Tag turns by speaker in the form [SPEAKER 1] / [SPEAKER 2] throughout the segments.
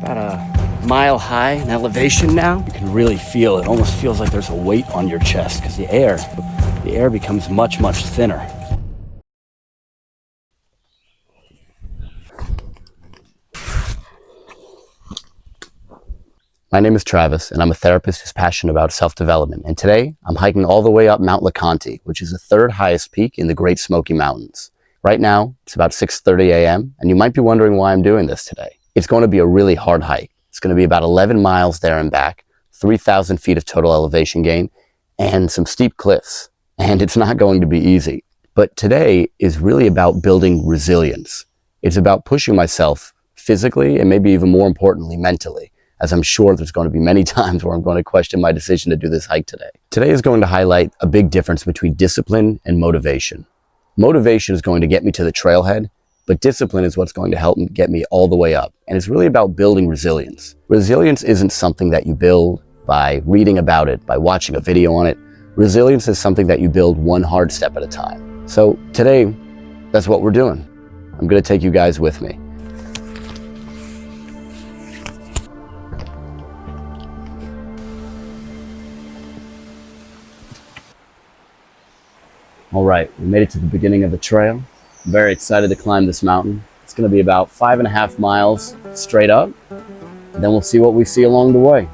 [SPEAKER 1] about a mile high in elevation now. You can really feel it. Almost feels like there's a weight on your chest because the air becomes much, much thinner. My name is Travis, and I'm a therapist who's passionate about self-development. And today, I'm hiking all the way up Mount LeConte, which is the third highest peak in the Great Smoky Mountains. Right now, it's about 6:30 a.m., and you might be wondering why I'm doing this today. It's going to be a really hard hike. It's going to be about 11 miles there and back, 3,000 feet of total elevation gain, and some steep cliffs. And it's not going to be easy. But today is really about building resilience. It's about pushing myself physically and maybe even more importantly, mentally, as I'm sure there's going to be many times where I'm going to question my decision to do this hike today. Today is going to highlight a big difference between discipline and motivation. Motivation is going to get me to the trailhead, but discipline is what's going to help get me all the way up. And it's really about building resilience. Resilience isn't something that you build by reading about it, by watching a video on it. Resilience is something that you build one hard step at a time. So today, that's what we're doing. I'm going to take you guys with me. All right, we made it to the beginning of the trail. I'm very excited to climb this mountain. It's going to be about 5.5 miles straight up, and then we'll see what we see along the way.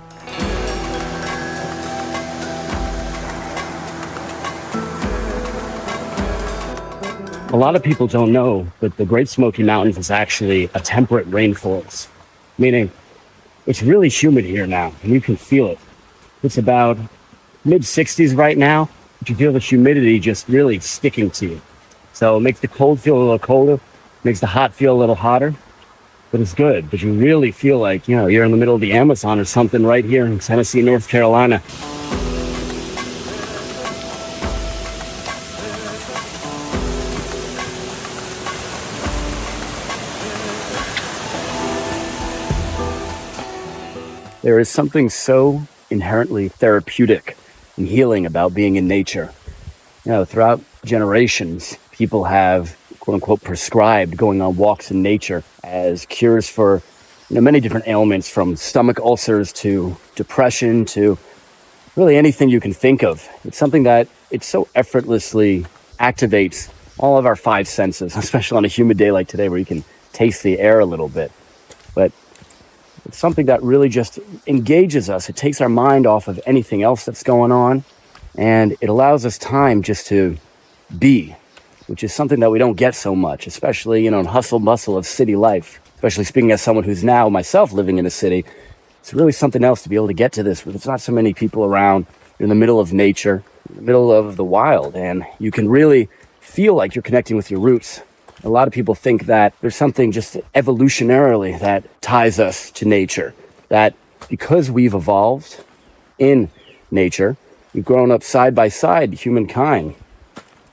[SPEAKER 1] A lot of people don't know, but the Great Smoky Mountains is actually a temperate rainforest, meaning it's really humid here now, and you can feel it. It's about mid-60s right now. But you feel the humidity just really sticking to you. So it makes the cold feel a little colder, makes the hot feel a little hotter, but it's good. But you really feel like, you're in the middle of the Amazon or something right here in Tennessee, North Carolina. There is something so inherently therapeutic and healing about being in nature. Throughout generations, people have, quote unquote, prescribed going on walks in nature as cures for many different ailments, from stomach ulcers to depression to really anything you can think of. It's something that it so effortlessly activates all of our five senses, especially on a humid day like today where you can taste the air a little bit. But it's something that really just engages us. It takes our mind off of anything else that's going on, and it allows us time just to be, which is something that we don't get so much, especially, in hustle bustle of city life. Especially speaking as someone who's now myself living in a city, it's really something else to be able to get to this. There's not so many people around. You're in the middle of nature, in the middle of the wild, and you can really feel like you're connecting with your roots. A lot of people think that there's something just evolutionarily that ties us to nature, that because we've evolved in nature, we've grown up side by side, humankind.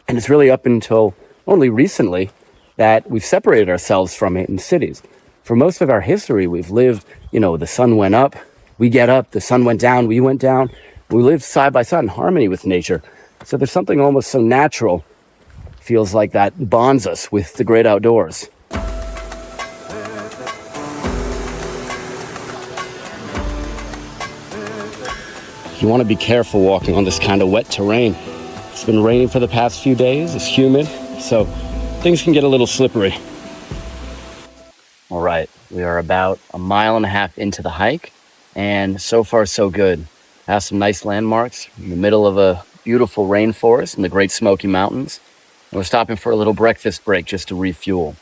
[SPEAKER 1] And it's really up until only recently that we've separated ourselves from it in cities. For most of our history, we've lived, the sun went up, we get up, the sun went down, we went down. We lived side by side in harmony with nature. So there's something almost so natural, feels like, that bonds us with the great outdoors. You want to be careful walking on this kind of wet terrain. It's been raining for the past few days. It's humid, so things can get a little slippery. All right, we are about 1.5 miles into the hike, and so far so good. Have some nice landmarks in the middle of a beautiful rainforest in the Great Smoky Mountains. And we're stopping for a little breakfast break just to refuel.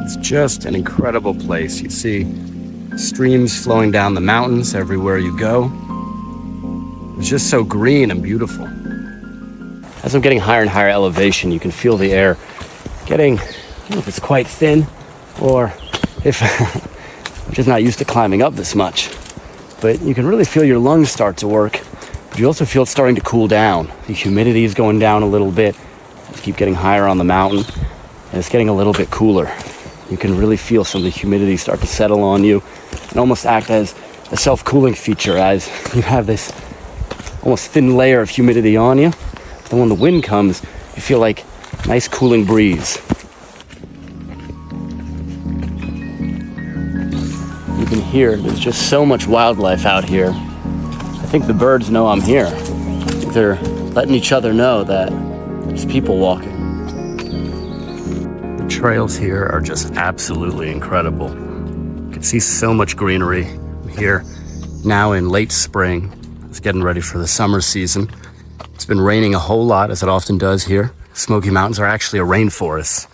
[SPEAKER 1] It's just an incredible place. You see streams flowing down the mountains everywhere you go. It's just so green and beautiful. As I'm getting higher and higher elevation, you can feel the air getting, I don't know if it's quite thin or if I'm just not used to climbing up this much. But you can really feel your lungs start to work. But you also feel it starting to cool down. The humidity is going down a little bit. Just keep getting higher on the mountain, and it's getting a little bit cooler. You can really feel some of the humidity start to settle on you and almost act as a self-cooling feature as you have this almost thin layer of humidity on you. But when the wind comes, you feel like Nice cooling breeze. You can hear there's just so much wildlife out here. I think the birds know I'm here. They're letting each other know that there's people walking. The trails here are just absolutely incredible. You can see so much greenery. I'm here now in late spring. It's getting ready for the summer season. It's been raining a whole lot, as it often does here. Smoky Mountains are actually a rainforest.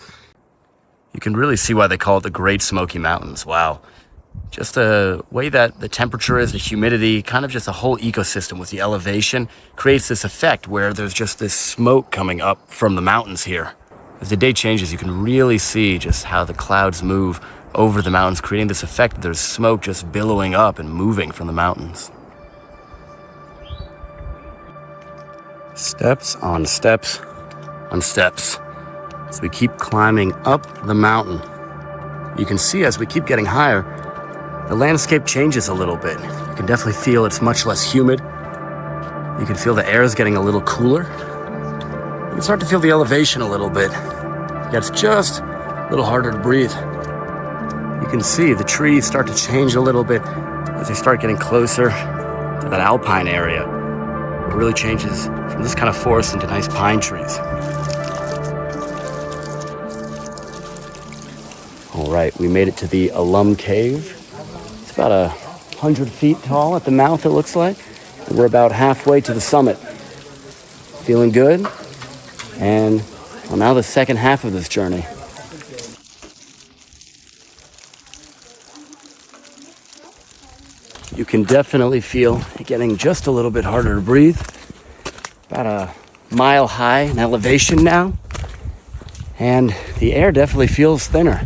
[SPEAKER 1] You can really see why they call it the Great Smoky Mountains. Wow. Just the way that the temperature is, the humidity, kind of just the whole ecosystem with the elevation creates this effect where there's just this smoke coming up from the mountains here. As the day changes, you can really see just how the clouds move over the mountains, creating this effect that there's smoke just billowing up and moving from the mountains. Steps on steps on steps. As we keep climbing up the mountain, you can see as we keep getting higher, the landscape changes a little bit. You can definitely feel it's much less humid. You can feel the air is getting a little cooler. You can start to feel the elevation a little bit. It gets just a little harder to breathe. You can see the trees start to change a little bit as they start getting closer to that alpine area. It really changes from this kind of forest into nice pine trees. All right, we made it to the Alum Cave. It's about 100 feet tall at the mouth, it looks like. We're about halfway to the summit. Feeling good. And well, now the second half of this journey. You can definitely feel it getting just a little bit harder to breathe. About a mile high in elevation now. And the air definitely feels thinner.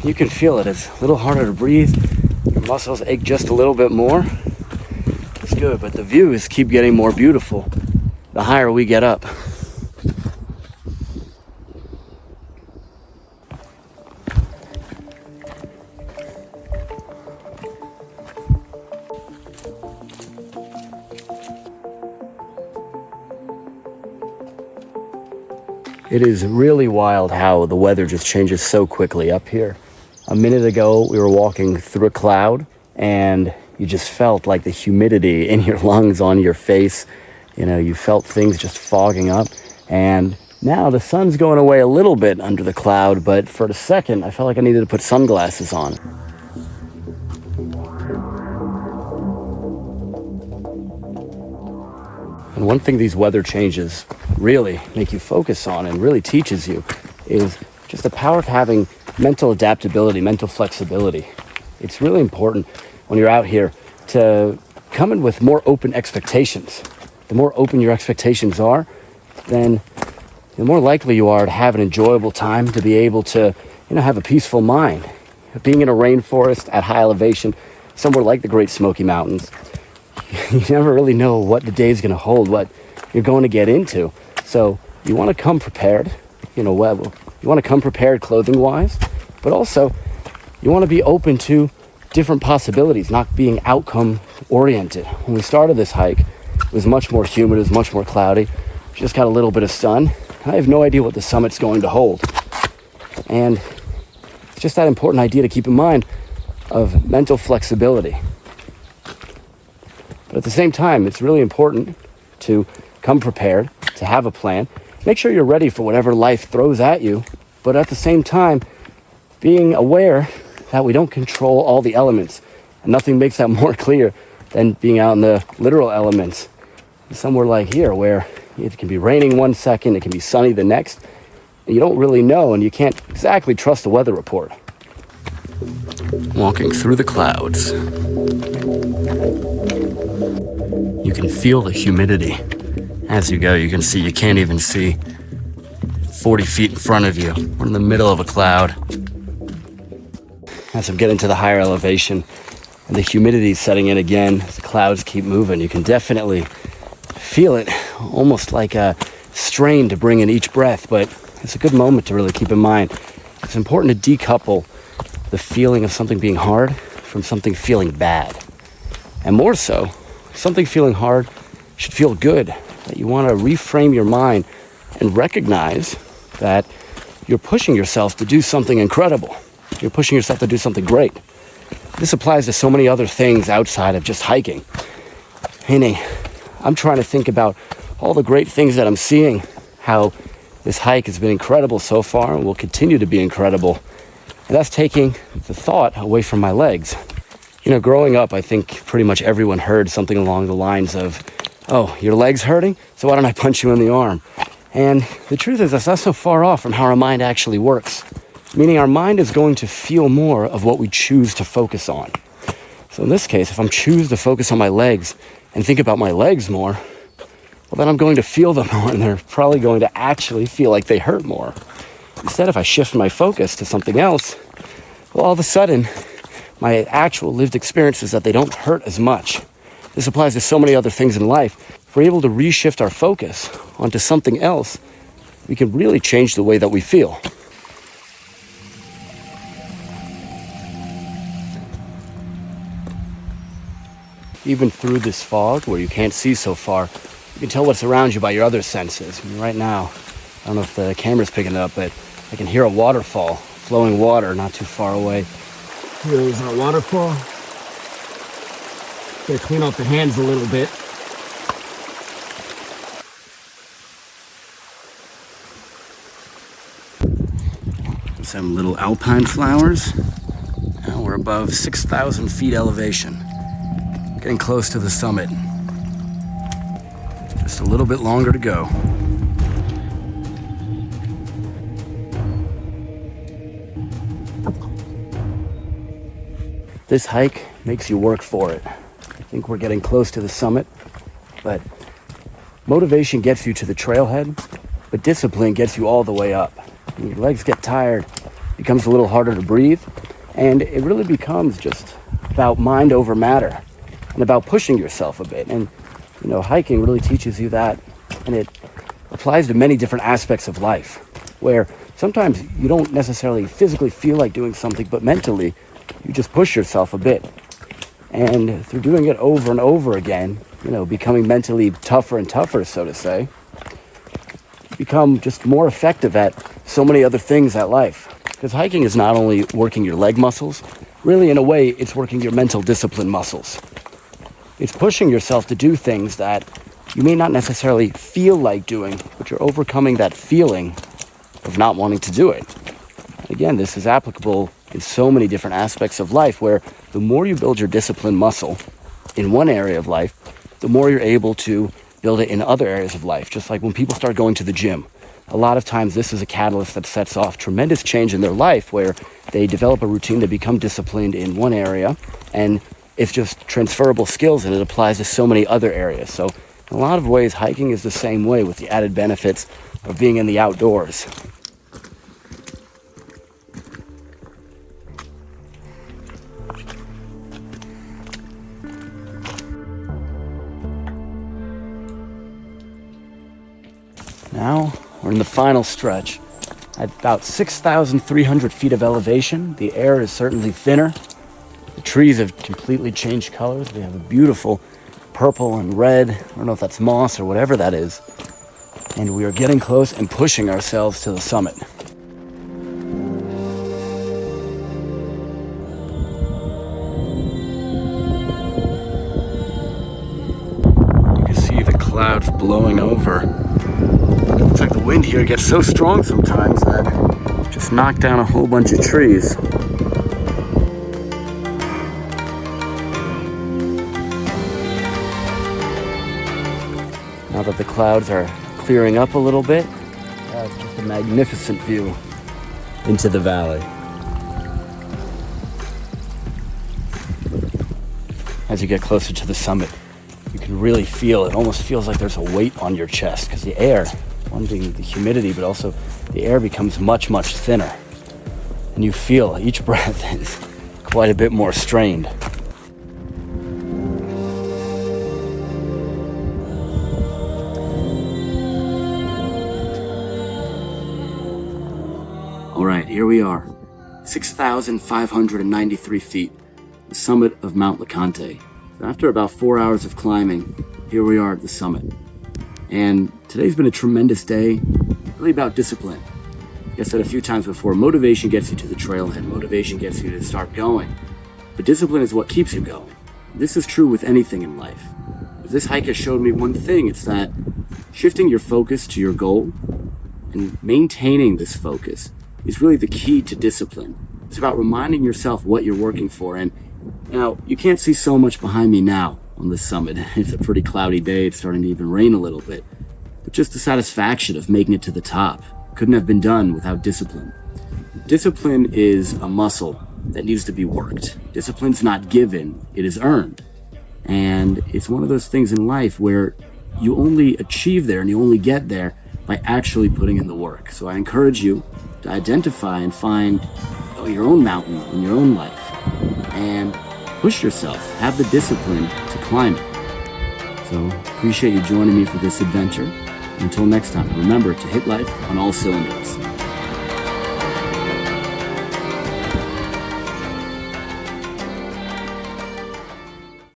[SPEAKER 1] You can feel it. It's a little harder to breathe. Your muscles ache just a little bit more. It's good, but the views keep getting more beautiful the higher we get up. It is really wild how the weather just changes so quickly up here. A minute ago, we were walking through a cloud and you just felt like the humidity in your lungs, on your face. You know, you felt things just fogging up. And now the sun's going away a little bit under the cloud, but for a second, I felt like I needed to put sunglasses on. And one thing these weather changes really make you focus on and really teaches you is just the power of having mental adaptability, mental flexibility. It's really important when you're out here to come in with more open expectations. The more open your expectations are, then the more likely you are to have an enjoyable time, to be able to, have a peaceful mind. Being in a rainforest at high elevation, somewhere like the Great Smoky Mountains, you never really know what the day is going to hold, what you're going to get into. So you want to come prepared, you want to come prepared clothing-wise, but also you want to be open to different possibilities, not being outcome-oriented. When we started this hike, it was much more humid, it was much more cloudy. We just got a little bit of sun. I have no idea what the summit's going to hold. And it's just that important idea to keep in mind of mental flexibility. But at the same time, it's really important to come prepared, to have a plan. Make sure you're ready for whatever life throws at you, but at the same time, being aware that we don't control all the elements. And nothing makes that more clear than being out in the literal elements. Somewhere like here, where it can be raining one second, it can be sunny the next. You don't really know, and you can't exactly trust the weather report. Walking through the clouds, you can feel the humidity. As you go, you can see, you can't even see 40 feet in front of you. We're in the middle of a cloud. As I'm getting to the higher elevation and the humidity is setting in again, as the clouds keep moving, you can definitely feel it, almost like a strain to bring in each breath, but it's a good moment to really keep in mind. It's important to decouple the feeling of something being hard from something feeling bad. And more so, something feeling hard should feel good, that you want to reframe your mind and recognize that you're pushing yourself to do something incredible. You're pushing yourself to do something great. This applies to so many other things outside of just hiking. Meaning, I'm trying to think about all the great things that I'm seeing, how this hike has been incredible so far and will continue to be incredible. And that's taking the thought away from my legs. You know, growing up, I think pretty much everyone heard something along the lines of, oh, your leg's hurting? So why don't I punch you in the arm? And the truth is that's not so far off from how our mind actually works. Meaning our mind is going to feel more of what we choose to focus on. So in this case, if I'm choose to focus on my legs and think about my legs more, well, then I'm going to feel them more, and they're probably going to actually feel like they hurt more. Instead, if I shift my focus to something else, well, all of a sudden, my actual lived experience is that they don't hurt as much. This applies to so many other things in life. If we're able to reshift our focus onto something else, we can really change the way that we feel. Even through this fog, where you can't see so far, you can tell what's around you by your other senses. I mean, right now, I don't know if the camera's picking it up, but I can hear a waterfall, flowing water not too far away. Here is our waterfall. Gotta clean off the hands a little bit. Some little alpine flowers. Now we're above 6,000 feet elevation. Getting close to the summit. Just a little bit longer to go. This hike makes you work for it. I think we're getting close to the summit, but motivation gets you to the trailhead, but discipline gets you all the way up. When your legs get tired, it becomes a little harder to breathe, and it really becomes just about mind over matter and about pushing yourself a bit. And, you know, hiking really teaches you that, and it applies to many different aspects of life, where sometimes you don't necessarily physically feel like doing something, but mentally, you just push yourself a bit. And through doing it over and over again, you know, becoming mentally tougher and tougher, so to say, you become just more effective at so many other things at life. Because hiking is not only working your leg muscles, really in a way, it's working your mental discipline muscles. It's pushing yourself to do things that you may not necessarily feel like doing, but you're overcoming that feeling of not wanting to do it. And again, this is applicable in so many different aspects of life, where the more you build your discipline muscle in one area of life, the more you're able to build it in other areas of life. Just like when people start going to the gym, a lot of times this is a catalyst that sets off tremendous change in their life, where they develop a routine, they become disciplined in one area, and it's just transferable skills, and it applies to so many other areas. So in a lot of ways, hiking is the same way, with the added benefits of being in the outdoors. Now we're in the final stretch. At about 6,300 feet of elevation, the air is certainly thinner. The trees have completely changed colors. They have a beautiful purple and red. I don't know if that's moss or whatever that is. And we are getting close and pushing ourselves to the summit. You can see the clouds blowing over. It looks like the wind here gets so strong sometimes that it just knocked down a whole bunch of trees. Now that the clouds are clearing up a little bit, it's just a magnificent view into the valley. As you get closer to the summit, you can really feel it. Almost feels like there's a weight on your chest, because the air, one being the humidity, but also the air becomes much, much thinner. And you feel each breath is quite a bit more strained. All right, here we are, 6,593 feet, the summit of Mount LeConte. So after about 4 hours of climbing, here we are at the summit. And today's been a tremendous day. really about discipline. Like I said a few times before, motivation gets you to the trailhead. Motivation gets you to start going. But discipline is what keeps you going. This is true with anything in life. If this hike has showed me one thing, it's that shifting your focus to your goal and maintaining this focus is really the key to discipline. It's about reminding yourself what you're working for. And now, you can't see so much behind me now on this summit. It's a pretty cloudy day. It's starting to even rain a little bit. But just the satisfaction of making it to the top couldn't have been done without discipline. Discipline is a muscle that needs to be worked. Discipline's not given, it is earned. And it's one of those things in life where you only achieve there and you only get there by actually putting in the work. So I encourage you to identify and find your own mountain in your own life and push yourself, have the discipline to climb it. So appreciate you joining me for this adventure. Until next time, remember to hit life on all cylinders.